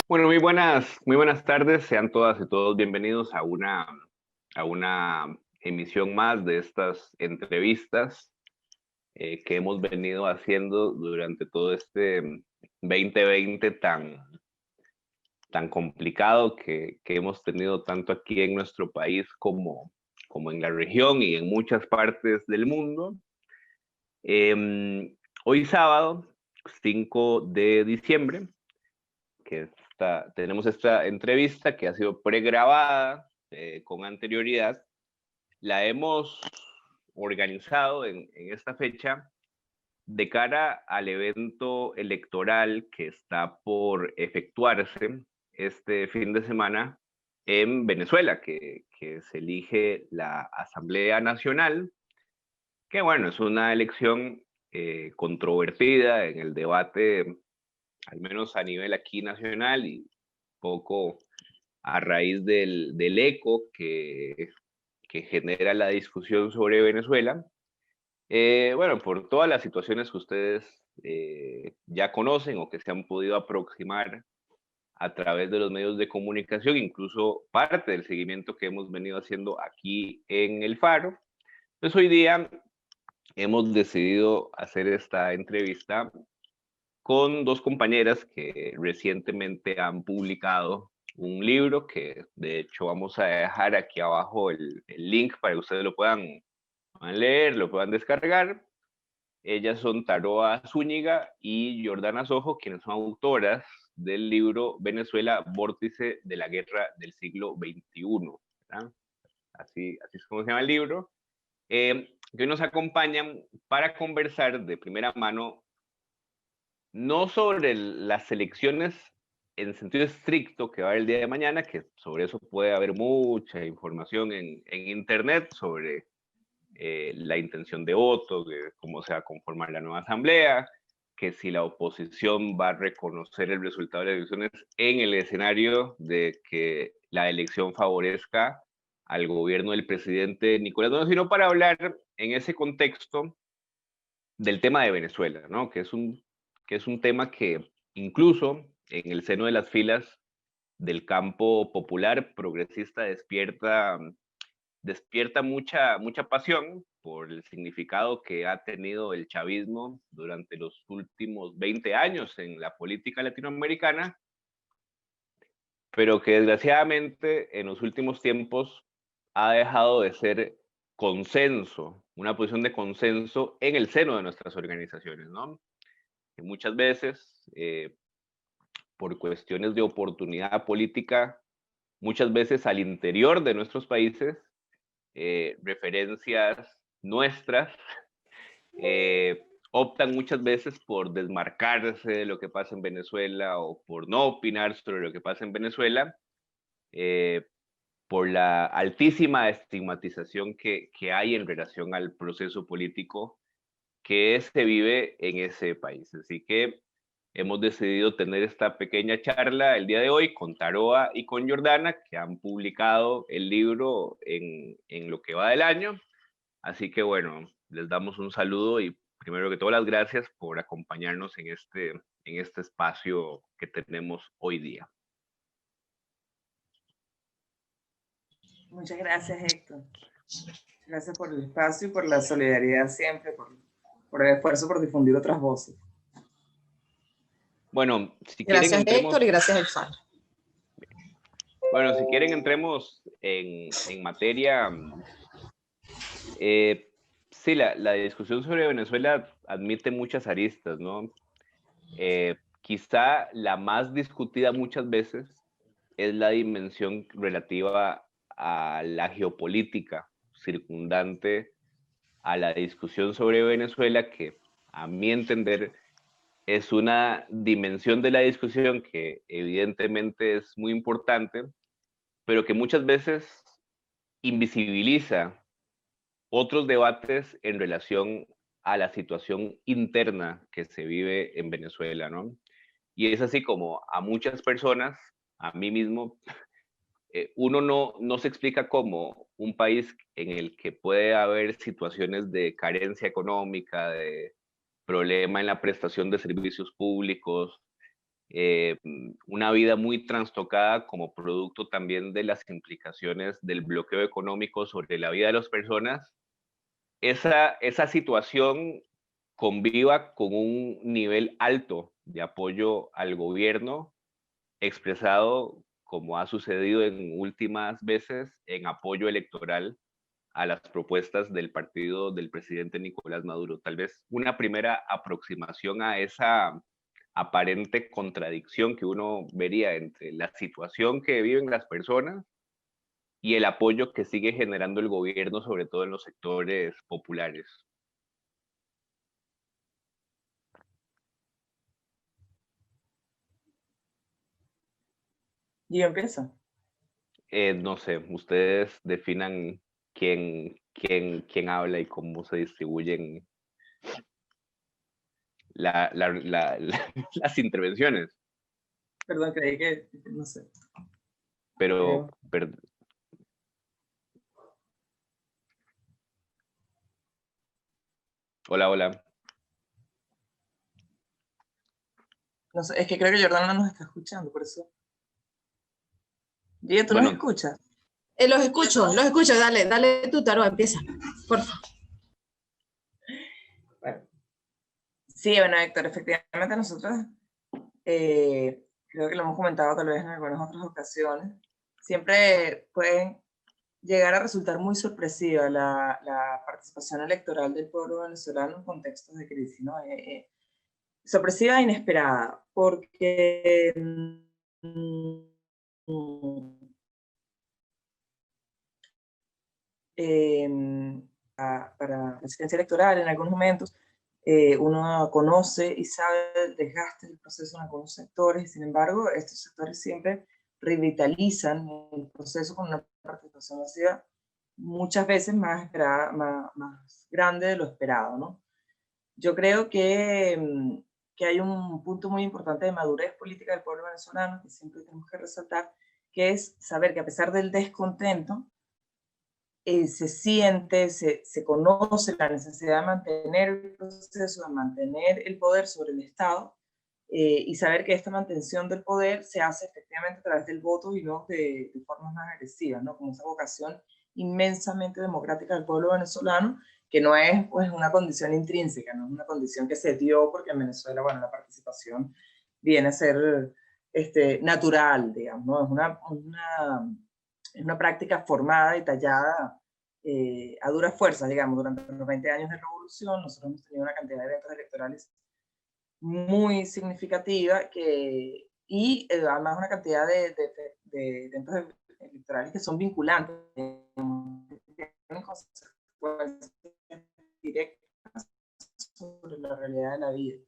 Bueno, muy buenas tardes. Sean todas y todos bienvenidos a una emisión más de estas entrevistas que hemos venido haciendo durante todo este 2020 tan complicado que hemos tenido tanto aquí en nuestro país como en la región y en muchas partes del mundo. Hoy sábado, 5 de diciembre, tenemos esta entrevista que ha sido pregrabada con anterioridad. La hemos organizado en esta fecha de cara al evento electoral que está por efectuarse este fin de semana en Venezuela, que se elige la Asamblea Nacional, que bueno, es una elección controvertida en el debate, al menos a nivel aquí nacional y poco a raíz del eco que genera la discusión sobre Venezuela. Bueno, por todas las situaciones que ustedes ya conocen o que se han podido aproximar a través de los medios de comunicación, incluso parte del seguimiento que hemos venido haciendo aquí en El Faro. Entonces hoy día hemos decidido hacer esta entrevista con dos compañeras que recientemente han publicado un libro que de hecho vamos a dejar aquí abajo el link para que ustedes lo puedan leer, lo puedan descargar. Ellas son Taroa Zúñiga y Jordana Sojo, quienes son autoras del libro Venezuela, Vórtice de la Guerra del siglo XXI. ¿Verdad? Así es como se llama el libro. Que hoy nos acompañan para conversar de primera mano no sobre las elecciones en sentido estricto que va a haber el día de mañana, que sobre eso puede haber mucha información en Internet sobre la intención de voto, de cómo se va a conformar la nueva asamblea, que si la oposición va a reconocer el resultado de las elecciones en el escenario de que la elección favorezca al gobierno del presidente Nicolás Maduro, sino para hablar en ese contexto del tema de Venezuela, ¿no? Que es un tema que incluso en el seno de las filas del campo popular progresista despierta mucha pasión por el significado que ha tenido el chavismo durante los últimos 20 años en la política latinoamericana, pero que desgraciadamente en los últimos tiempos ha dejado de ser consenso, una posición de consenso en el seno de nuestras organizaciones, ¿no? Que muchas veces, por cuestiones de oportunidad política, muchas veces al interior de nuestros países, referencias nuestras optan muchas veces por desmarcarse de lo que pasa en Venezuela o por no opinar sobre lo que pasa en Venezuela, eh, por la altísima estigmatización que hay en relación al proceso político que se vive en ese país. Así que hemos decidido tener esta pequeña charla el día de hoy con Taroa y con Jordana, que han publicado el libro en lo que va del año. Así que bueno, les damos un saludo y primero que todo las gracias por acompañarnos en este espacio que tenemos hoy día. Muchas gracias, Héctor. Gracias por el espacio y por la solidaridad siempre, por el esfuerzo por difundir otras voces. Bueno, si quieren Gracias, entremos, Héctor, y gracias, Elfar. bueno, si quieren entremos en materia. Sí, la discusión sobre Venezuela admite muchas aristas, ¿no? Quizá la más discutida muchas veces es la dimensión relativa a la geopolítica circundante a la discusión sobre Venezuela, que a mi entender es una dimensión de la discusión que evidentemente es muy importante, pero que muchas veces invisibiliza otros debates en relación a la situación interna que se vive en Venezuela, ¿no? Y es así como a muchas personas, a mí mismo, uno no se explica cómo un país en el que puede haber situaciones de carencia económica, de problema en la prestación de servicios públicos, una vida muy trastocada como producto también de las implicaciones del bloqueo económico sobre la vida de las personas, esa situación conviva con un nivel alto de apoyo al gobierno, expresado, como ha sucedido en últimas veces, en apoyo electoral a las propuestas del partido del presidente Nicolás Maduro. Tal vez una primera aproximación a esa aparente contradicción que uno vería entre la situación que viven las personas y el apoyo que sigue generando el gobierno, sobre todo en los sectores populares. Y yo empiezo. No sé, ustedes definan quién habla y cómo se distribuyen las intervenciones. Perdón, creí que, no sé. Pero, hola, hola. No sé, es que creo que Jordana no nos está escuchando, por eso. Gio, ¿tú Bueno, nos escuchas? Los escucho, dale tú, Taro, empieza, por favor. Bueno. Sí, bueno, Héctor, efectivamente nosotros, creo que lo hemos comentado tal vez en algunas otras ocasiones, siempre pueden llegar a resultar muy sorpresiva la participación electoral del pueblo venezolano en contextos de crisis, ¿no? Sorpresiva e inesperada, porque para la presidencia electoral en algunos momentos uno conoce y sabe el desgaste del proceso en algunos sectores, y sin embargo estos sectores siempre revitalizan el proceso con una participación masiva muchas veces más esperada, más grande de lo esperado, ¿no? Yo creo que hay un punto muy importante de madurez política del pueblo venezolano que siempre tenemos que resaltar, que es saber que a pesar del descontento, se siente, se conoce la necesidad de mantener el proceso, de mantener el poder sobre el Estado, y saber que esta mantención del poder se hace efectivamente a través del voto y no de formas más agresivas, ¿no? Como esa vocación inmensamente democrática del pueblo venezolano, que no es pues una condición intrínseca, no es una condición que se dio porque en Venezuela, bueno, la participación viene a ser natural, digamos, ¿no? Es una práctica formada y tallada a duras fuerzas, digamos, durante los 20 años de revolución. Nosotros hemos tenido una cantidad de eventos electorales muy significativa y además una cantidad de eventos electorales que son vinculantes, tienen consecuencias directas sobre la realidad de la vida.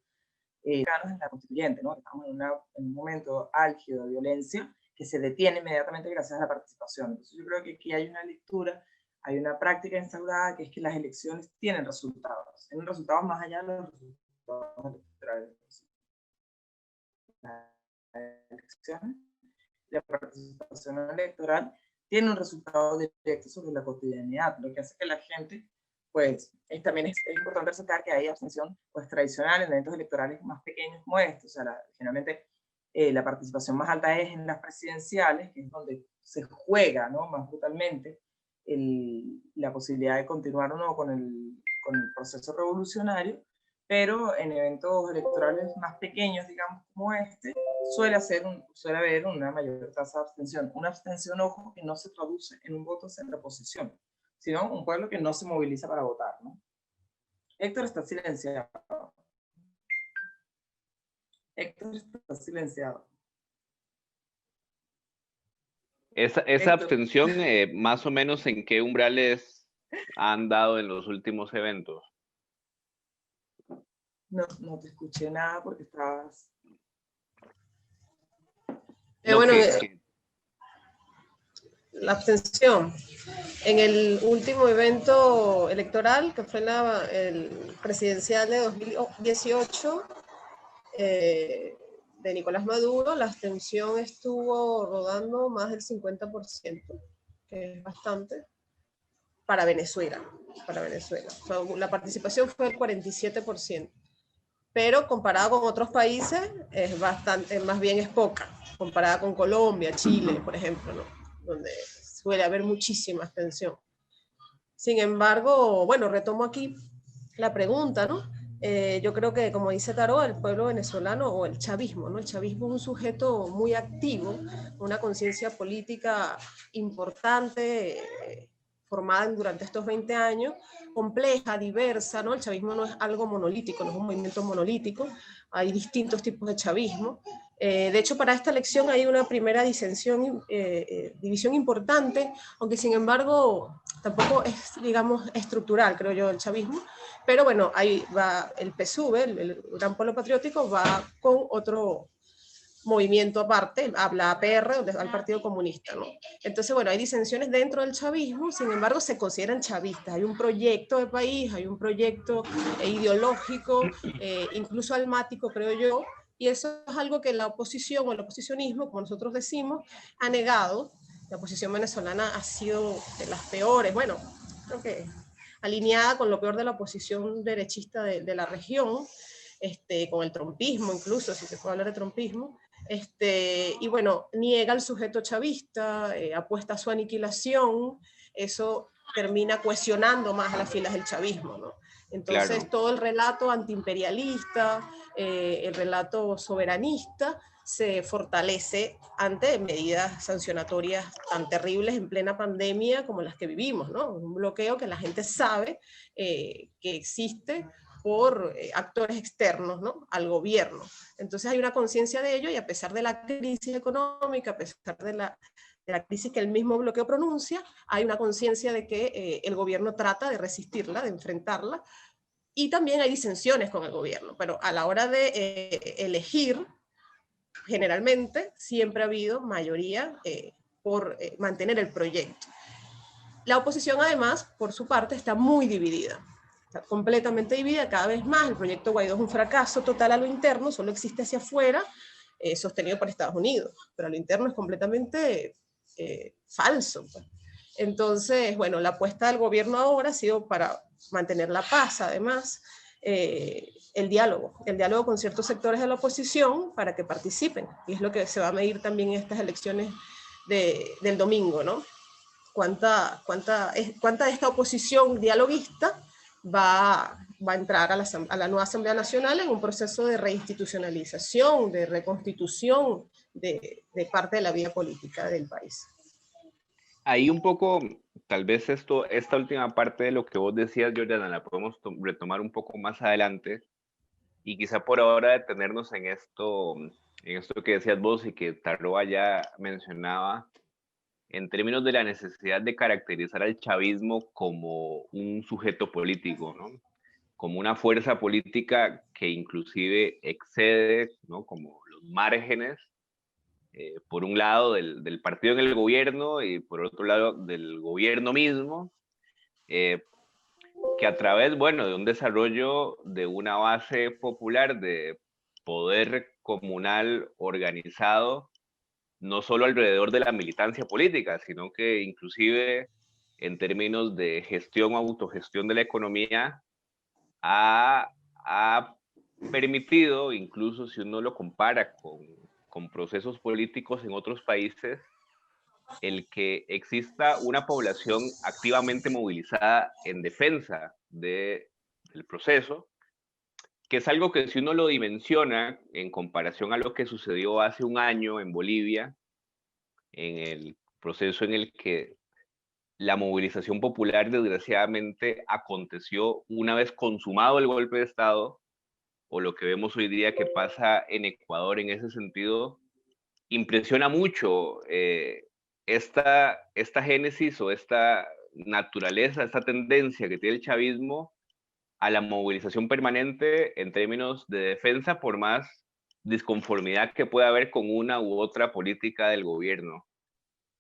En la constituyente, ¿no? Estamos en un momento álgido de violencia que se detiene inmediatamente gracias a la participación. Entonces yo creo que aquí hay una lectura, hay una práctica instaurada, que es que las elecciones tienen resultados más allá de los resultados electorales. Las elecciones, la participación electoral tiene un resultado directo sobre la cotidianidad, lo que hace que la gente, pues, también es importante resaltar que hay abstención pues, tradicional en eventos electorales más pequeños como estos. O sea, generalmente la participación más alta es en las presidenciales, que es donde se juega, ¿no? Más brutalmente la posibilidad de continuar o no con el proceso revolucionario, pero en eventos electorales más pequeños, digamos, como este, suele haber una mayor tasa de abstención. Una abstención, ojo, que no se traduce en un voto en reposición, sino un pueblo que no se moviliza para votar, ¿no? Héctor está silenciado. Héctor está silenciado. Esa abstención, más o menos, ¿en qué umbrales han dado en los últimos eventos? No te escuché nada porque estabas... Bueno, la abstención. En el último evento electoral, que fue el presidencial de 2018, de Nicolás Maduro, la abstención estuvo rodando más del 50%, que es bastante, para Venezuela. O sea, la participación fue del 47%. pero comparado con otros países es bastante, más bien es poca, comparada con Colombia, Chile, por ejemplo, ¿no? Donde suele haber muchísima abstención. Sin embargo, bueno, retomo aquí la pregunta, ¿no? Yo creo que, como dice Taró, el pueblo venezolano o el chavismo, ¿no? El chavismo es un sujeto muy activo, una conciencia política importante, formada durante estos 20 años, compleja, diversa, ¿no? El chavismo no es algo monolítico, no es un movimiento monolítico, hay distintos tipos de chavismo. De hecho, para esta elección hay una primera división importante, aunque sin embargo tampoco es, digamos, estructural, creo yo, el chavismo. Pero bueno, ahí va el PSUV, el Gran Polo Patriótico, va con otro movimiento aparte, habla APR, donde va el Partido Comunista, ¿no? Entonces, bueno, hay disensiones dentro del chavismo, sin embargo, se consideran chavistas. Hay un proyecto de país, hay un proyecto ideológico, incluso almático, creo yo, y eso es algo que la oposición o el oposicionismo, como nosotros decimos, ha negado. La oposición venezolana ha sido de las peores, bueno, creo que alineada con lo peor de la oposición derechista de la región, con el trompismo incluso, si se puede hablar de trompismo, y bueno, niega al sujeto chavista, apuesta a su aniquilación, eso termina cohesionando más a las filas del chavismo, ¿no? Entonces, Claro. todo el relato antiimperialista, el relato soberanista, se fortalece ante medidas sancionatorias tan terribles en plena pandemia como las que vivimos, ¿no? Un bloqueo que la gente sabe que existe por actores externos, ¿no? Al gobierno. Entonces hay una conciencia de ello y a pesar de la crisis económica, a pesar de la crisis que el mismo bloqueo pronuncia, hay una conciencia de que el gobierno trata de resistirla, de enfrentarla, y también hay disensiones con el gobierno, pero a la hora de elegir, generalmente siempre ha habido mayoría por mantener el proyecto. La oposición, además, por su parte, está muy dividida. Está completamente dividida cada vez más. El proyecto Guaidó es un fracaso total a lo interno, solo existe hacia afuera, sostenido por Estados Unidos, pero a lo interno es completamente falso. Entonces, bueno, la apuesta del gobierno ahora ha sido para mantener la paz, además, el diálogo con ciertos sectores de la oposición para que participen, y es lo que se va a medir también en estas elecciones del domingo, ¿no? ¿Cuánta de esta oposición dialoguista va a entrar a la nueva Asamblea Nacional en un proceso de reinstitucionalización, de reconstitución de parte de la vida política del país? Ahí un poco, tal vez esta última parte de lo que vos decías, Jordana, la podemos retomar un poco más adelante y quizá por ahora detenernos en esto que decías vos y que Tarroa ya mencionaba, en términos de la necesidad de caracterizar al chavismo como un sujeto político, ¿no? Como una fuerza política que inclusive excede, ¿no? Como los márgenes, por un lado del partido en el gobierno y por otro lado del gobierno mismo, que a través, bueno, de un desarrollo de una base popular de poder comunal organizado, no solo alrededor de la militancia política, sino que inclusive en términos de gestión o autogestión de la economía, ha permitido, incluso si uno lo compara con procesos políticos en otros países, el que exista una población activamente movilizada en defensa del proceso, que es algo que si uno lo dimensiona en comparación a lo que sucedió hace un año en Bolivia, en el proceso en el que la movilización popular desgraciadamente aconteció una vez consumado el golpe de Estado, o lo que vemos hoy día que pasa en Ecuador en ese sentido, impresiona mucho esta génesis o esta naturaleza, esta tendencia que tiene el chavismo a la movilización permanente en términos de defensa por más disconformidad que pueda haber con una u otra política del gobierno,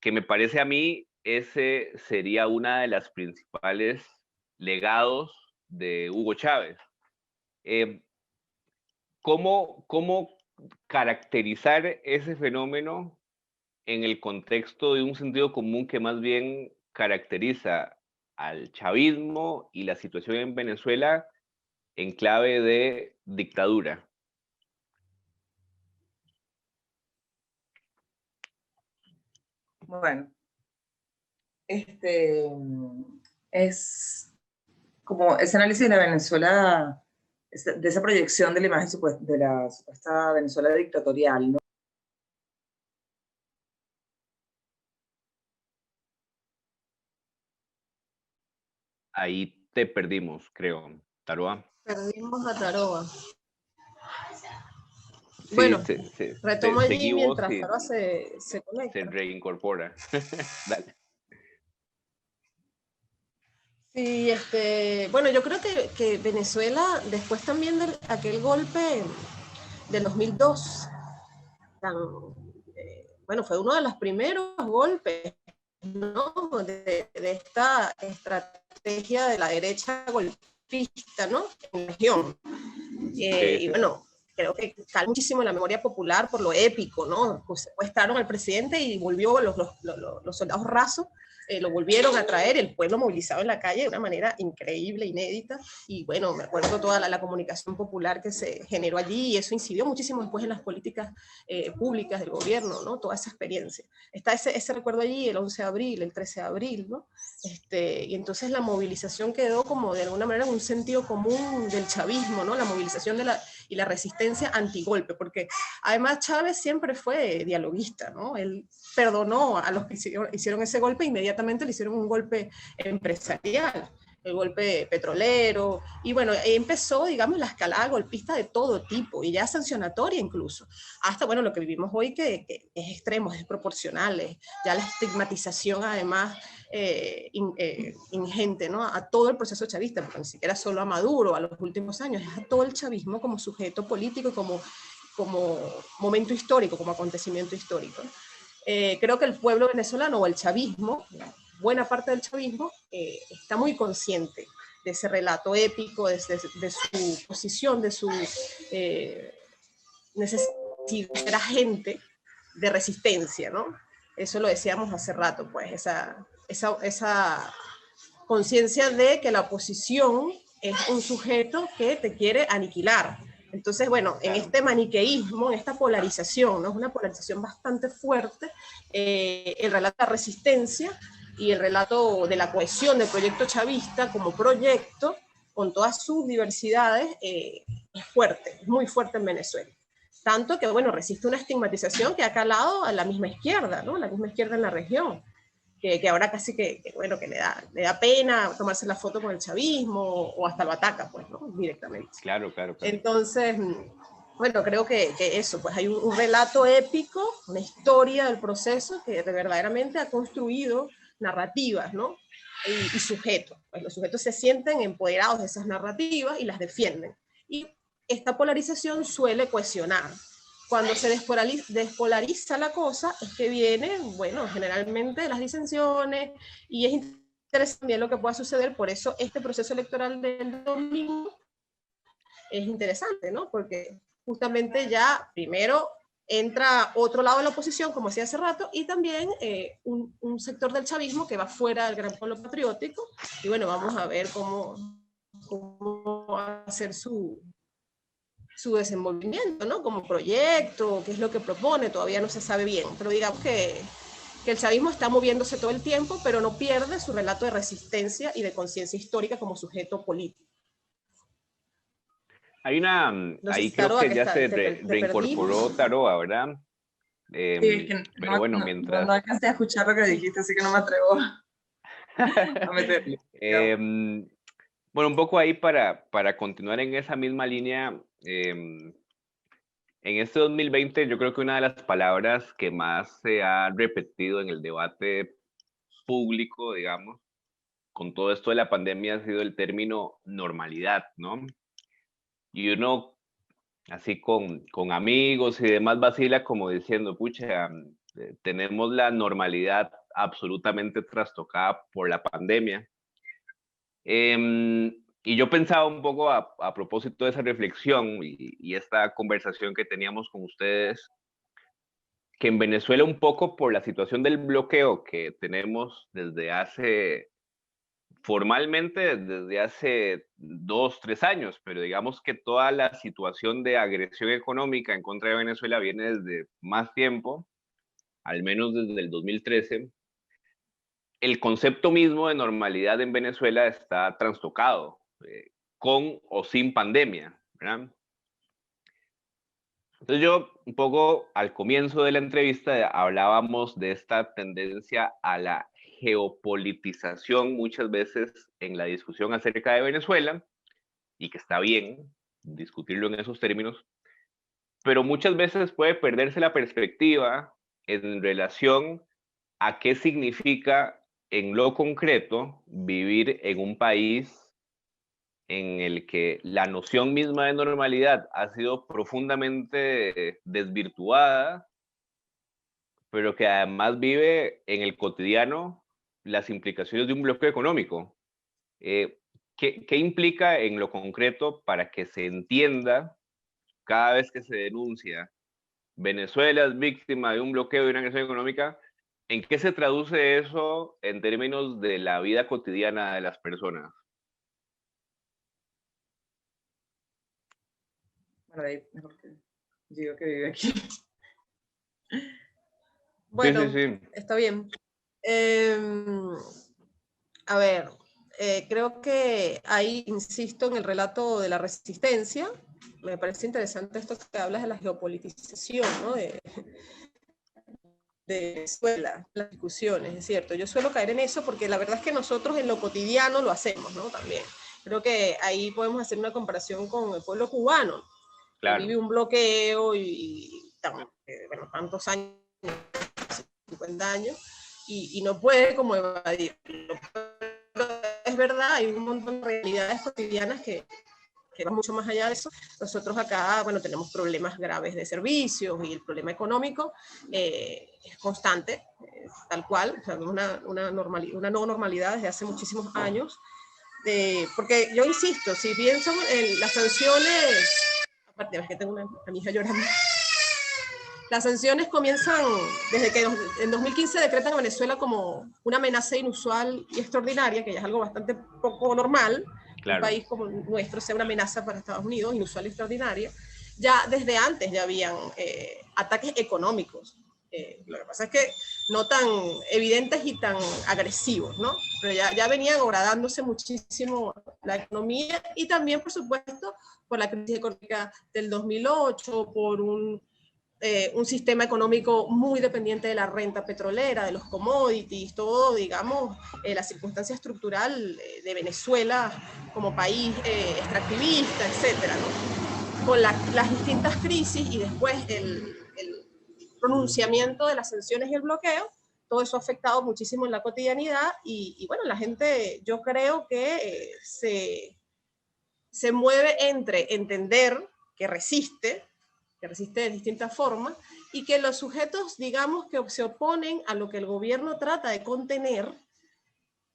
que me parece a mí ese sería una de las principales legados de Hugo Chávez. ¿Cómo caracterizar ese fenómeno en el contexto de un sentido común que más bien caracteriza al chavismo y la situación en Venezuela en clave de dictadura? Bueno, es como ese análisis de Venezuela, de esa proyección de la imagen de la supuesta Venezuela dictatorial, ¿no? Ahí te perdimos, creo, Taroa. Perdimos a Taroa. Sí, Bueno, retomo seguí allí vos mientras y Taroa se se conecta. reincorpora. Dale. Sí, bueno, yo creo que Venezuela, después también de aquel golpe del 2002, bueno, fue uno de los primeros golpes, ¿no? de esta estrategia de la derecha golpista, ¿no? En la región. Y bueno, creo que cae muchísimo en la memoria popular por lo épico, ¿no? Pues secuestraron al presidente y volvió los soldados rasos, lo volvieron a traer, el pueblo movilizado en la calle de una manera increíble, inédita, y bueno, me acuerdo toda la comunicación popular que se generó allí, y eso incidió muchísimo después en las políticas públicas del gobierno, ¿no? Toda esa experiencia. Está ese recuerdo allí, el 11 de abril, el 13 de abril, ¿no? Y entonces la movilización quedó como de alguna manera en un sentido común del chavismo, ¿no? La movilización y la resistencia antigolpe, porque además Chávez siempre fue dialoguista, ¿no? Él perdonó a los que hicieron ese golpe, inmediatamente le hicieron un golpe empresarial, el golpe petrolero, y bueno, empezó, digamos, la escalada golpista de todo tipo, y ya sancionatoria incluso, hasta, bueno, lo que vivimos hoy que es extremo, es desproporcional, ya la estigmatización además ingente, ¿no? A todo el proceso chavista, porque ni siquiera solo a Maduro, a los últimos años, es a todo el chavismo como sujeto político y como momento histórico, como acontecimiento histórico. Creo que el pueblo venezolano o el chavismo, buena parte del chavismo, está muy consciente de ese relato épico, de su posición, de su necesidad de ser agente de resistencia, ¿no? Eso lo decíamos hace rato, pues, esa conciencia de que la oposición es un sujeto que te quiere aniquilar. Entonces, bueno, en este maniqueísmo, en esta polarización, ¿no? Es una polarización bastante fuerte, el relato de la resistencia y el relato de la cohesión del proyecto chavista como proyecto, con todas sus diversidades, es fuerte, es muy fuerte en Venezuela. Tanto que, bueno, resiste una estigmatización que ha calado a la misma izquierda, ¿no? La misma izquierda en la región. Que ahora casi bueno, que le da pena tomarse la foto con el chavismo o hasta lo ataca, pues, ¿no? Directamente. Claro. Entonces, bueno, creo que eso, pues hay un relato épico, una historia del proceso que verdaderamente ha construido narrativas, ¿no? Y sujetos. Pues los sujetos se sienten empoderados de esas narrativas y las defienden. Y esta polarización suele cohesionar. Cuando se despolariza la cosa es que vienen, bueno, generalmente las disensiones, y es interesante también lo que pueda suceder. Por eso este proceso electoral del domingo es interesante, ¿no? Porque justamente ya primero entra otro lado de la oposición, como decía hace rato, y también un sector del chavismo que va fuera del gran pueblo patriótico, y bueno, vamos a ver cómo va a ser su desenvolvimiento, ¿no? Como proyecto, qué es lo que propone, todavía no se sabe bien, pero digamos que el chavismo está moviéndose todo el tiempo, pero no pierde su relato de resistencia y de conciencia histórica como sujeto político. Hay una, No sé ahí si creo Taroa, que que ya se te reincorporó perdimos. Taroa, ¿verdad? Sí, es que Pero bueno, no mientras... alcancé a escuchar lo que dijiste, así que no me atrevo a meterle. Bueno, un poco ahí para continuar en esa misma línea, en este 2020 yo creo que una de las palabras que más se ha repetido en el debate público, digamos, con todo esto de la pandemia ha sido el término normalidad, ¿no? Y uno, así con amigos y demás, vacila como diciendo, pucha, tenemos la normalidad absolutamente trastocada por la pandemia. Y yo pensaba un poco a propósito de esa reflexión y esta conversación que teníamos con ustedes, que en Venezuela un poco por la situación del bloqueo que tenemos desde hace formalmente desde hace 2, 3 años, pero digamos que toda la situación de agresión económica en contra de Venezuela viene desde más tiempo, al menos desde el 2013. El concepto mismo de normalidad en Venezuela está trastocado, con o sin pandemia, ¿verdad? Entonces yo, un poco al comienzo de la entrevista, hablábamos de esta tendencia a la geopolitización muchas veces en la discusión acerca de Venezuela, y que está bien discutirlo en esos términos, pero muchas veces puede perderse la perspectiva en relación a qué significa en lo concreto vivir en un país en el que la noción misma de normalidad ha sido profundamente desvirtuada, pero que además vive en el cotidiano las implicaciones de un bloqueo económico. ¿Qué implica en lo concreto para que se entienda cada vez que se denuncia Venezuela es víctima de un bloqueo y una agresión económica? ¿En qué se traduce eso en términos de la vida cotidiana de las personas? Bueno, ahí mejor que digo que vive aquí. Bueno, Sí, sí, sí. está bien. A ver, creo que ahí insisto en el relato de la resistencia. Me parece interesante esto que hablas de la geopolitización, ¿no? de Venezuela, las discusiones, es cierto. Yo suelo caer en eso porque la verdad es que nosotros en lo cotidiano lo hacemos, ¿no? También. Creo que ahí podemos hacer una comparación con el pueblo cubano, Claro. que vive un bloqueo bueno, tantos años, 50 años, y no puede como evadirlo. Es verdad, hay un montón de realidades cotidianas que va mucho más allá de eso. Nosotros acá, bueno, tenemos problemas graves de servicios y el problema económico es constante, tal cual, o sea, una no normalidad desde hace muchísimos años. Porque yo insisto, si bien son las sanciones, aparte es que tengo una hija llorando, las sanciones comienzan desde que en 2015 decretan a Venezuela como una amenaza inusual y extraordinaria, que ya es algo bastante poco normal, Claro. un país como nuestro sea una amenaza para Estados Unidos, inusual y extraordinaria. Ya desde antes ya habían ataques económicos. Lo que pasa es que no tan evidentes y tan agresivos, ¿no? Pero ya venían horadándose muchísimo la economía y también, por supuesto, por la crisis económica del 2008, por un sistema económico muy dependiente de la renta petrolera, de los commodities, todo, digamos, la circunstancia estructural de Venezuela como país extractivista, etcétera, ¿no? Con las distintas crisis y después el pronunciamiento de las sanciones y el bloqueo, todo eso ha afectado muchísimo en la cotidianidad y bueno, la gente yo creo que se mueve entre entender que resiste de distintas formas, y que los sujetos, digamos, que se oponen a lo que el gobierno trata de contener,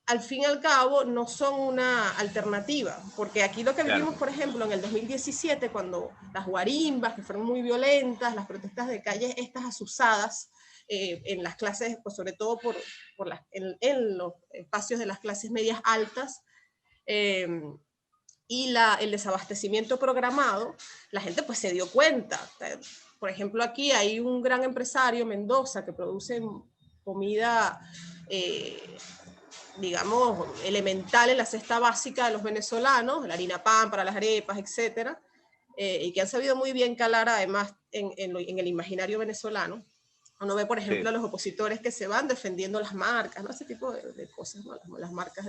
al fin y al cabo no son una alternativa, porque aquí lo que vivimos, por ejemplo, en el 2017, cuando las guarimbas, que fueron muy violentas, las protestas de calles, estas azuzadas, en las clases, pues sobre todo en los espacios de las clases medias altas, y el desabastecimiento programado, la gente pues se dio cuenta. Por ejemplo, aquí hay un gran empresario, Mendoza, que produce comida, digamos, elemental en la cesta básica de los venezolanos, la harina pan para las arepas, etc. Y que han sabido muy bien calar además en el imaginario venezolano. Uno ve, por ejemplo, a los opositores que se van defendiendo las marcas, ¿no? Ese tipo de cosas, ¿no? Las marcas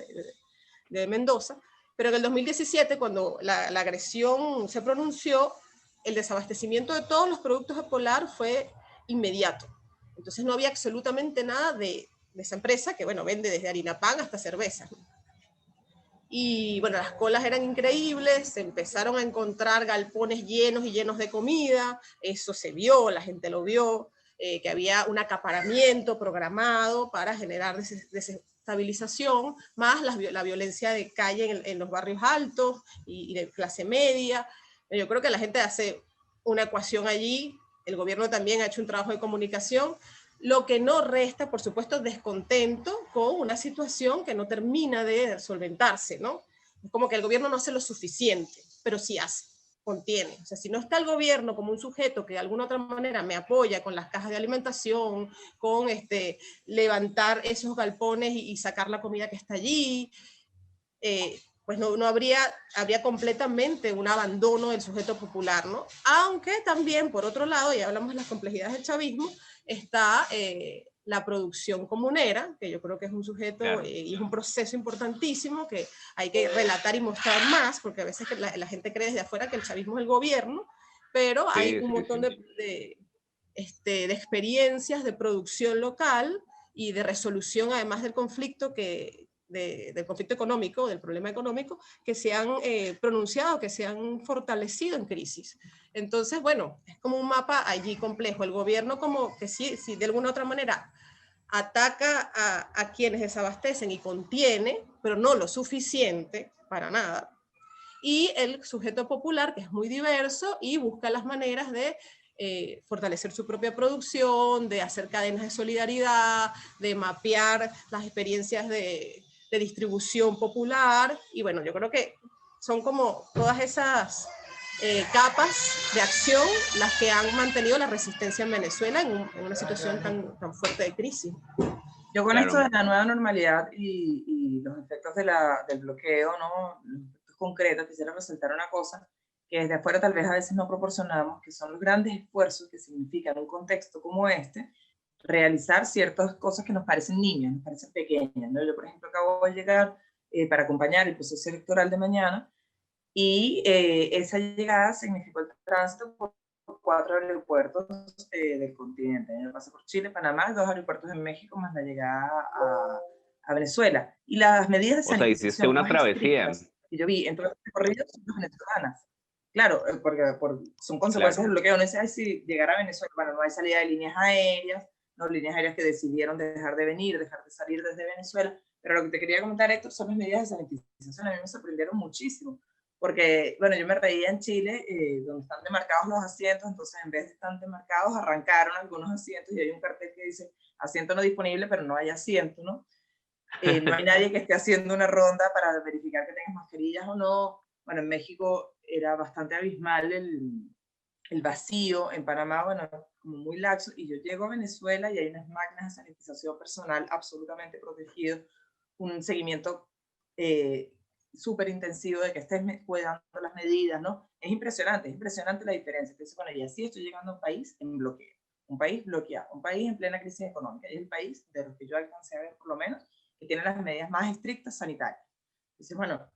de Mendoza. Pero en el 2017, cuando la agresión se pronunció, el desabastecimiento de todos los productos de Polar fue inmediato. Entonces no había absolutamente nada de esa empresa que, bueno, vende desde harina pan hasta cerveza. Y bueno, las colas eran increíbles, se empezaron a encontrar galpones llenos y llenos de comida, eso se vio, la gente lo vio, que había un acaparamiento programado para generar desestabilización, más la violencia de calle en los barrios altos y de clase media. Yo creo que la gente hace una ecuación allí, el gobierno también ha hecho un trabajo de comunicación. lo que no resta, por supuesto, descontento con una situación que no termina de solventarse, ¿no? Es como que el gobierno no hace lo suficiente, pero sí hace, contiene. O sea, si no está el gobierno como un sujeto que de alguna otra manera me apoya con las cajas de alimentación, con levantar esos galpones y sacar la comida que está allí, pues no habría completamente un abandono del sujeto popular, ¿no? Aunque también, por otro lado, ya hablamos de las complejidades del chavismo, está la producción comunera, que yo creo que es un sujeto y es un proceso importantísimo que hay que relatar y mostrar más, porque a veces que la gente cree desde afuera que el chavismo es el gobierno, pero sí, hay un montón de experiencias de producción local y de resolución, además del conflicto del conflicto económico, del problema económico, que se han pronunciado, que se han fortalecido en crisis. Entonces, bueno, es como un mapa allí complejo. El gobierno como que sí de alguna otra manera ataca a quienes desabastecen y contiene, pero no lo suficiente para nada. Y el sujeto popular, que es muy diverso y busca las maneras de fortalecer su propia producción, de hacer cadenas de solidaridad, de mapear las experiencias de distribución popular. Y bueno, yo creo que son como todas esas capas de acción las que han mantenido la resistencia en Venezuela en una situación tan fuerte de crisis. Yo con esto de la nueva normalidad y los efectos del bloqueo, ¿no? Los efectos concretos, quisiera resaltar una cosa que desde afuera tal vez a veces no proporcionamos, que son los grandes esfuerzos que significan un contexto como este, realizar ciertas cosas que nos parecen niñas, nos parecen pequeñas, ¿no? Yo, por ejemplo, acabo de llegar para acompañar el proceso electoral de mañana y esa llegada significó el tránsito por 4 aeropuertos del continente. Yo pasé por Chile, Panamá, 2 aeropuertos en México, más la llegada a Venezuela. Y las medidas de sanitización, o sea, hiciste una travesía que yo vi en todos los recorridos son las venezolanas. Claro, porque son consecuencias del bloqueo. No sé si llegar a Venezuela, bueno, no hay salida de líneas aéreas, no líneas aéreas que decidieron dejar de venir, dejar de salir desde Venezuela. Pero lo que te quería comentar, Héctor, son las medidas de sanitización. A mí me sorprendieron muchísimo. Porque, bueno, yo me reía en Chile, donde están demarcados los asientos, entonces en vez de estar demarcados, arrancaron algunos asientos y hay un cartel que dice asiento no disponible, pero no hay asiento, ¿no? No hay nadie que esté haciendo una ronda para verificar que tengas mascarillas o no. Bueno, en México era bastante abismal el vacío, en Panamá, bueno, como muy laxo, y yo llego a Venezuela y hay unas máquinas de sanitización personal absolutamente protegidas, un seguimiento súper intensivo de que estés cuidando las medidas, ¿no? Es impresionante la diferencia. Entonces, bueno, y así estoy llegando a un país en bloqueo, un país bloqueado, un país en plena crisis económica, y es el país, de los que yo alcancé a ver por lo menos, que tiene las medidas más estrictas sanitarias. Entonces, bueno,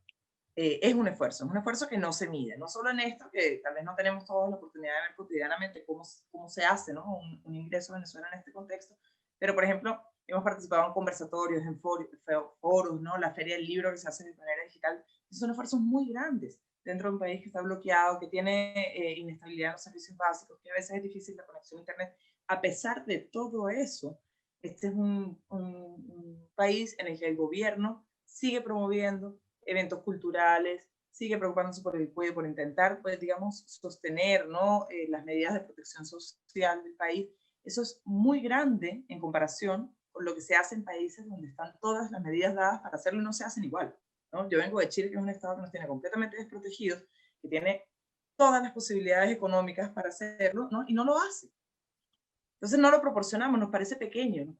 es un esfuerzo que no se mide, no solo en esto, que tal vez no tenemos toda la oportunidad de ver cotidianamente cómo se hace, ¿no? un ingreso a Venezuela en este contexto, pero por ejemplo, hemos participado en conversatorios, en foros, ¿no? La feria del libro que se hace de manera digital, son esfuerzos muy grandes dentro de un país que está bloqueado, que tiene inestabilidad en los servicios básicos, que a veces es difícil la conexión a internet. A pesar de todo eso, este es un país en el que el gobierno sigue promoviendo eventos culturales, sigue preocupándose por el cuello, por intentar, pues, digamos, sostener, ¿no? Las medidas de protección social del país. Eso es muy grande en comparación con lo que se hace en países donde están todas las medidas dadas para hacerlo y no se hacen igual, ¿no? Yo vengo de Chile, que es un estado que nos tiene completamente desprotegidos, que tiene todas las posibilidades económicas para hacerlo, ¿no? Y no lo hace. Entonces no lo proporcionamos, nos parece pequeño lo que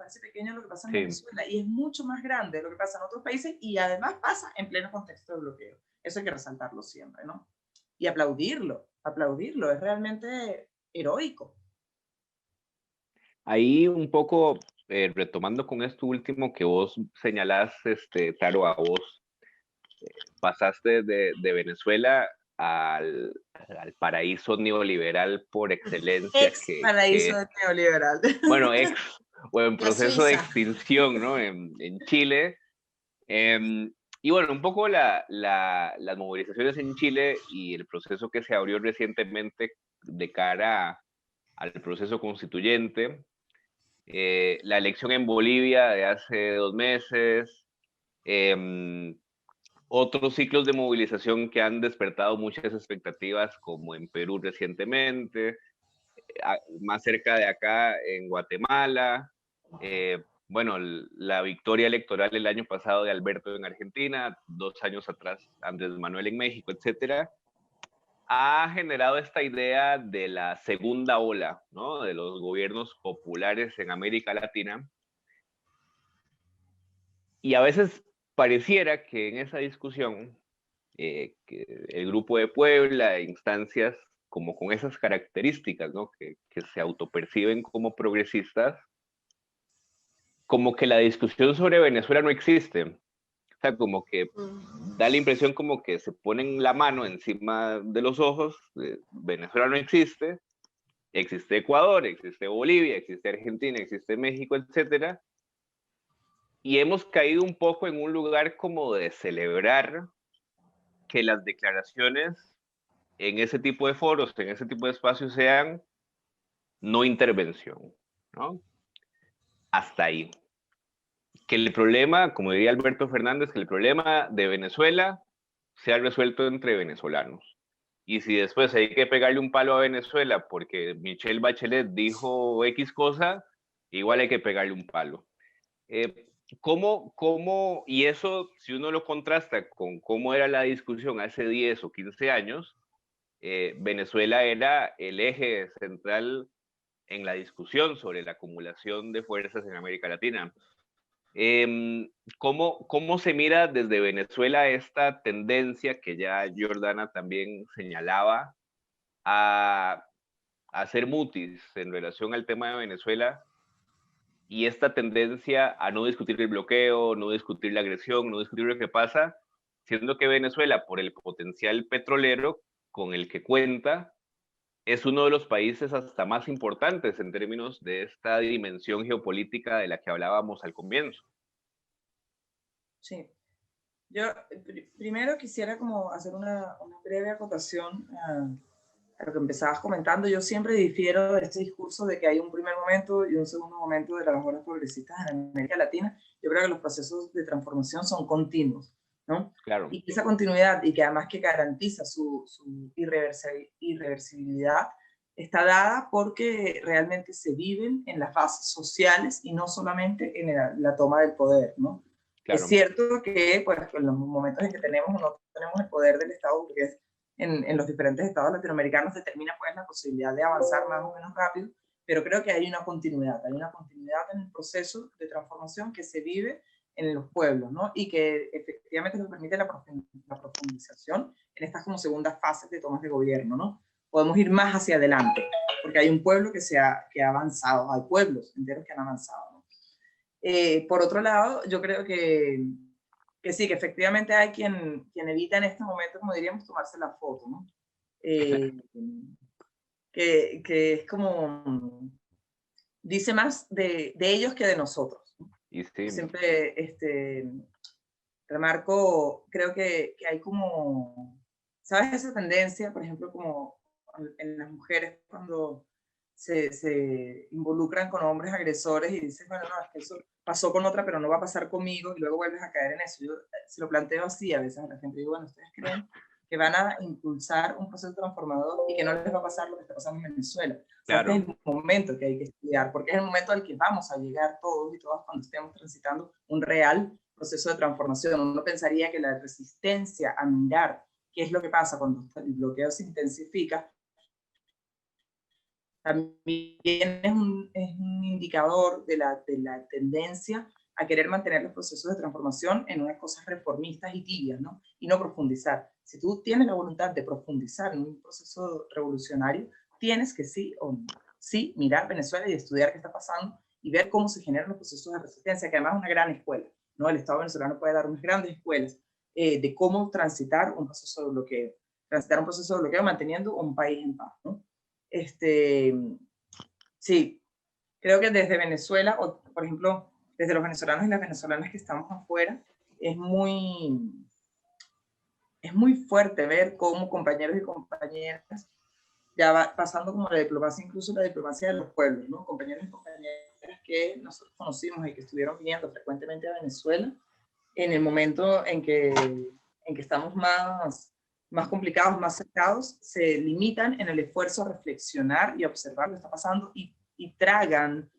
pasa en Venezuela, y es mucho más grande lo que pasa en otros países, y además pasa en pleno contexto de bloqueo. Eso hay que resaltarlo siempre, ¿no? Y aplaudirlo, es realmente heroico. Ahí un poco, retomando con esto último que vos señalás, Taro, a vos pasaste de Venezuela al paraíso neoliberal por excelencia. Paraíso neoliberal. Bueno, o en proceso de extinción, ¿no? En Chile. Y bueno, un poco las movilizaciones en Chile y el proceso que se abrió recientemente de cara al proceso constituyente, la elección en Bolivia de hace 2 meses, otros ciclos de movilización que han despertado muchas expectativas, como en Perú recientemente, más cerca de acá en Guatemala, Bueno, la victoria electoral el año pasado de Alberto en Argentina, 2 años atrás Andrés Manuel en México, etcétera, ha generado esta idea de la segunda ola, ¿no? De los gobiernos populares en América Latina. Y a veces pareciera que en esa discusión, que el Grupo de Puebla, instancias como con esas características, ¿no? Que se autoperciben como progresistas, como que la discusión sobre Venezuela no existe. O sea, como que da la impresión como que se ponen la mano encima de los ojos, Venezuela no existe, existe Ecuador, existe Bolivia, existe Argentina, existe México, etcétera, y hemos caído un poco en un lugar como de celebrar que las declaraciones en ese tipo de foros, en ese tipo de espacios sean no intervención, ¿no? Hasta ahí. Que el problema, como diría Alberto Fernández, que el problema de Venezuela sea resuelto entre venezolanos. Y si después hay que pegarle un palo a Venezuela porque Michelle Bachelet dijo X cosa, igual hay que pegarle un palo. Y eso, si uno lo contrasta con cómo era la discusión hace 10 o 15 años, Venezuela era el eje central en la discusión sobre la acumulación de fuerzas en América Latina. ¿Cómo se mira desde Venezuela esta tendencia que ya Jordana también señalaba a hacer mutis en relación al tema de Venezuela y esta tendencia a no discutir el bloqueo, no discutir la agresión, no discutir lo que pasa, siendo que Venezuela, por el potencial petrolero con el que cuenta, es uno de los países hasta más importantes en términos de esta dimensión geopolítica de la que hablábamos al comienzo? Sí. Yo primero quisiera como hacer una breve acotación a lo que empezabas comentando. Yo siempre difiero de este discurso de que hay un primer momento y un segundo momento de las olas progresistas en América Latina. Yo creo que los procesos de transformación son continuos, ¿no? Claro. Y esa continuidad, y que además que garantiza su irreversibilidad, está dada porque realmente se viven en las bases sociales y no solamente en la toma del poder, ¿no? Claro. Es cierto que pues, en los momentos en que tenemos o no tenemos el poder del Estado, porque en los diferentes estados latinoamericanos determina pues la posibilidad de avanzar más o menos rápido, pero creo que hay una continuidad en el proceso de transformación que se vive en los pueblos, ¿no? Y que efectivamente nos permite la profundización en estas como segundas fases de tomas de gobierno, ¿no? Podemos ir más hacia adelante, porque hay un pueblo que ha avanzado, hay pueblos enteros que han avanzado, ¿no? Por otro lado, yo creo que sí, que efectivamente hay quien evita en este momento, como diríamos, tomarse la foto, ¿no? Que es como, dice más de ellos que de nosotros, ¿no? Y sí. Siempre remarco, creo que hay como, ¿sabes? Esa tendencia, por ejemplo, como en las mujeres cuando se involucran con hombres agresores y dicen, bueno, no, es que eso pasó con otra, pero no va a pasar conmigo, y luego vuelves a caer en eso. Yo se lo planteo así a veces a la gente, digo, bueno, ¿ustedes creen que van a impulsar un proceso transformador y que no les va a pasar lo que está pasando en Venezuela? Claro. O sea, este es el momento que hay que estudiar, porque es el momento al que vamos a llegar todos y todas cuando estemos transitando un real proceso de transformación. Uno pensaría que la resistencia a mirar qué es lo que pasa cuando el bloqueo se intensifica también es un indicador de la tendencia a querer mantener los procesos de transformación en unas cosas reformistas y tibias, ¿no? Y no profundizar. Si tú tienes la voluntad de profundizar en un proceso revolucionario, tienes que sí mirar Venezuela y estudiar qué está pasando y ver cómo se generan los procesos de resistencia, que además es una gran escuela, ¿no? El Estado venezolano puede dar unas grandes escuelas de cómo transitar un proceso de bloqueo, manteniendo un país en paz, ¿no? Sí, creo que desde Venezuela, o por ejemplo, desde los venezolanos y las venezolanas que estamos afuera, es muy fuerte ver cómo compañeros y compañeras, ya va pasando como la diplomacia, incluso la diplomacia de los pueblos, ¿no? Compañeros y compañeras que nosotros conocimos y que estuvieron viniendo frecuentemente a Venezuela, en el momento en que estamos más complicados, más cercados, se limitan en el esfuerzo a reflexionar y observar lo que está pasando y tragan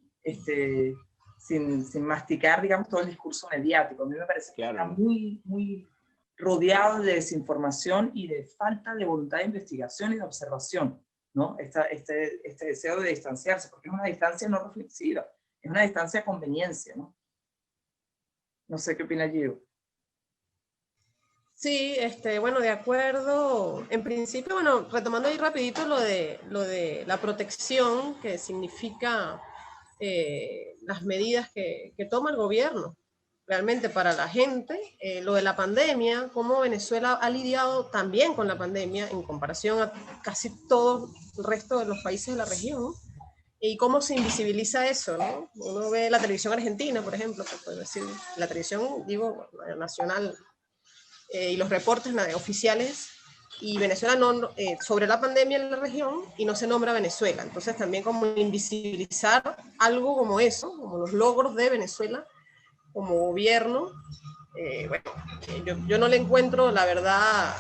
sin masticar, digamos, todo el discurso mediático. A mí me parece que Claro. está muy, muy rodeado de desinformación y de falta de voluntad de investigación y de observación, ¿no? Este deseo de distanciarse, porque es una distancia no reflexiva, es una distancia a conveniencia, ¿no? No sé qué opina Gio. Sí, bueno, de acuerdo. En principio, bueno, retomando ahí rapidito lo de la protección, que significa las medidas que toma el gobierno realmente para la gente, lo de la pandemia, cómo Venezuela ha lidiado también con la pandemia en comparación a casi todo el resto de los países de la región, y cómo se invisibiliza eso, ¿no? Uno ve la televisión argentina, por ejemplo, que puedo decir, la televisión, digo, nacional, y los reportes oficiales, y Venezuela sobre la pandemia en la región, y no se nombra Venezuela. Entonces también como invisibilizar algo como eso, como los logros de Venezuela como gobierno, bueno, yo no le encuentro, la verdad,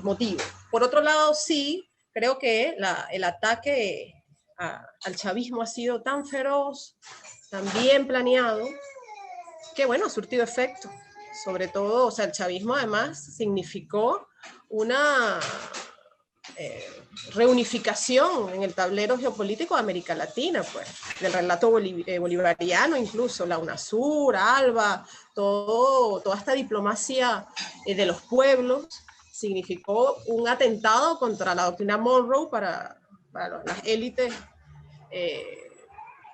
motivo. Por otro lado, sí, creo que el ataque al chavismo ha sido tan feroz, tan bien planeado, que bueno, ha surtido efecto. Sobre todo, o sea, el chavismo además significó una reunificación en el tablero geopolítico de América Latina, pues, del relato bolivariano, incluso la UNASUR, ALBA, toda esta diplomacia de los pueblos, significó un atentado contra la doctrina Monroe para las élites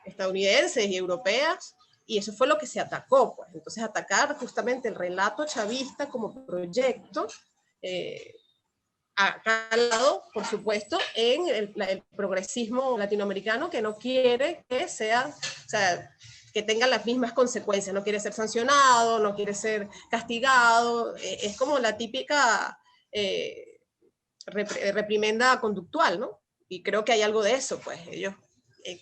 estadounidenses y europeas, y eso fue lo que se atacó, pues. Entonces atacar justamente el relato chavista como proyecto ha calado, por supuesto, en el progresismo latinoamericano, que no quiere que sea, o sea, que tenga las mismas consecuencias, no quiere ser sancionado, no quiere ser castigado, es como la típica reprimenda conductual, ¿no? Y creo que hay algo de eso, pues ellos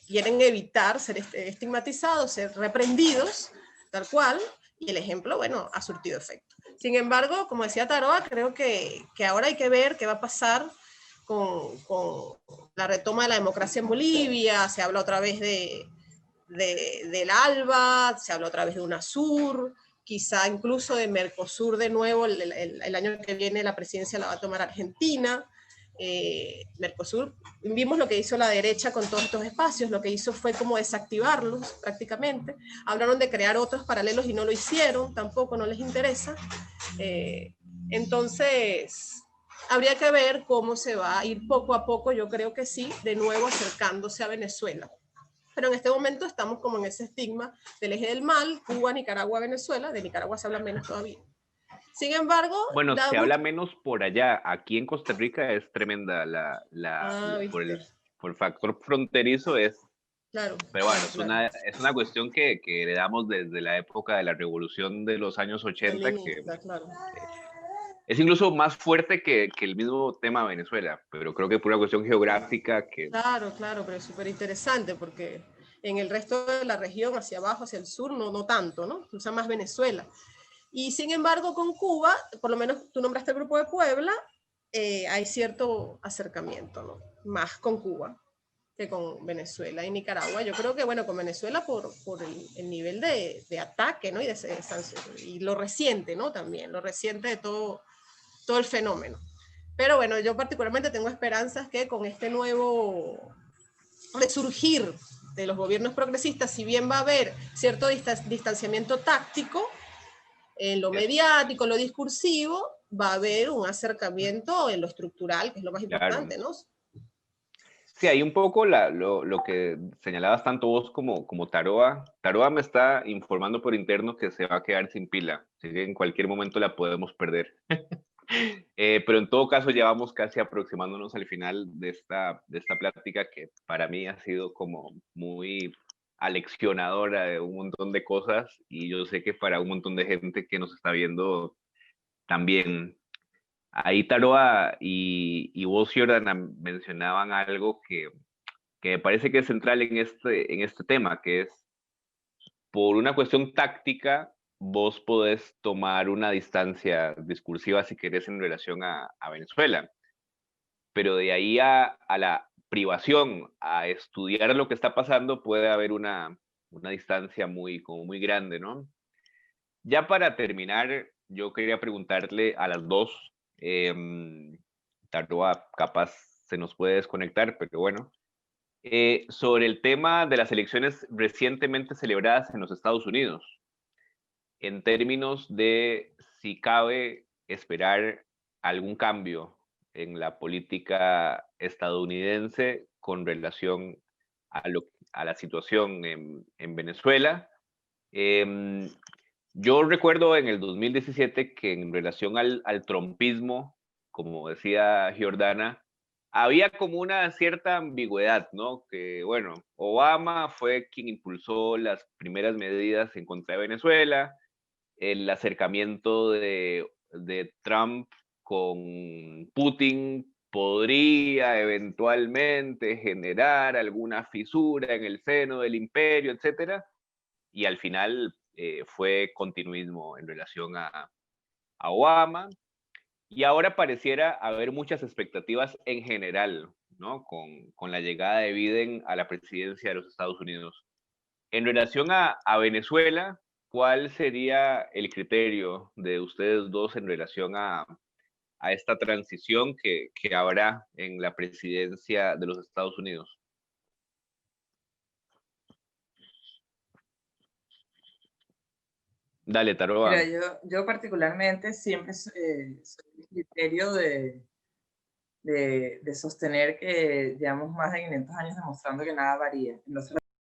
quieren evitar ser estigmatizados, ser reprendidos, tal cual, y el ejemplo, bueno, ha surtido efecto. Sin embargo, como decía Taroa, creo que ahora hay que ver qué va a pasar con la retoma de la democracia en Bolivia. Se habla otra vez del ALBA, se habla otra vez de UNASUR, quizá incluso de Mercosur de nuevo, el año que viene la presidencia la va a tomar Argentina. Mercosur, vimos lo que hizo la derecha con todos estos espacios, lo que hizo fue como desactivarlos prácticamente. Hablaron de crear otros paralelos y no lo hicieron, tampoco, no les interesa. Entonces, habría que ver cómo se va a ir poco a poco, yo creo que sí, de nuevo acercándose a Venezuela. Pero en este momento estamos como en ese estigma del eje del mal, Cuba, Nicaragua, Venezuela. De Nicaragua se habla menos todavía. Sin embargo... Bueno, se habla menos por allá. Aquí en Costa Rica es tremenda por el factor fronterizo es... Claro. Pero bueno, claro. es una cuestión que heredamos desde la época de la revolución de los años 80, que claro. es incluso más fuerte que el mismo tema de Venezuela, pero creo que por una cuestión geográfica que... Claro, pero es súper interesante porque en el resto de la región, hacia abajo, hacia el sur, no tanto, ¿no? Usa más Venezuela. Y sin embargo, con Cuba, por lo menos tú nombraste el Grupo de Puebla, hay cierto acercamiento, ¿no? Más con Cuba que con Venezuela y Nicaragua. Yo creo que, bueno, con Venezuela por el nivel de ataque, ¿no? Y lo reciente, ¿no? También, lo reciente de todo el fenómeno. Pero bueno, yo particularmente tengo esperanzas que con este nuevo resurgir de los gobiernos progresistas, si bien va a haber cierto distanciamiento táctico, en lo mediático, lo discursivo, va a haber un acercamiento en lo estructural, que es lo más importante, ¿no? Sí, hay un poco lo que señalabas tanto vos como Taroa. Taroa me está informando por interno que se va a quedar sin pila, así que en cualquier momento la podemos perder. Pero en todo caso ya vamos casi aproximándonos al final de esta plática, que para mí ha sido como muy aleccionadora de un montón de cosas, y yo sé que para un montón de gente que nos está viendo también. Ahí Taroa y vos, Jordana, mencionaban algo que me parece que es central en este tema, que es por una cuestión táctica, vos podés tomar una distancia discursiva si querés en relación a Venezuela, pero de ahí a la privación, a estudiar lo que está pasando, puede haber una una distancia como muy grande, ¿no? Ya para terminar, yo quería preguntarle a las dos, Taroa capaz se nos puede desconectar, pero bueno, sobre el tema de las elecciones recientemente celebradas en los Estados Unidos, en términos de si cabe esperar algún cambio en la política estadounidense con relación a la situación en Venezuela. Yo recuerdo en el 2017 que en relación al trumpismo, como decía Giordana, había como una cierta ambigüedad, ¿no? Que, bueno, Obama fue quien impulsó las primeras medidas en contra de Venezuela, el acercamiento de Trump con Putin podría eventualmente generar alguna fisura en el seno del imperio, etcétera, y al final fue continuismo en relación a Obama, y ahora pareciera haber muchas expectativas en general, ¿no? Con la llegada de Biden a la presidencia de los Estados Unidos. En relación a Venezuela, ¿cuál sería el criterio de ustedes dos en relación a esta transición que habrá en la presidencia de los Estados Unidos? Dale, Mira, Taroa. yo particularmente siempre soy el criterio de sostener que llevamos más de 500 años demostrando que nada varía. En los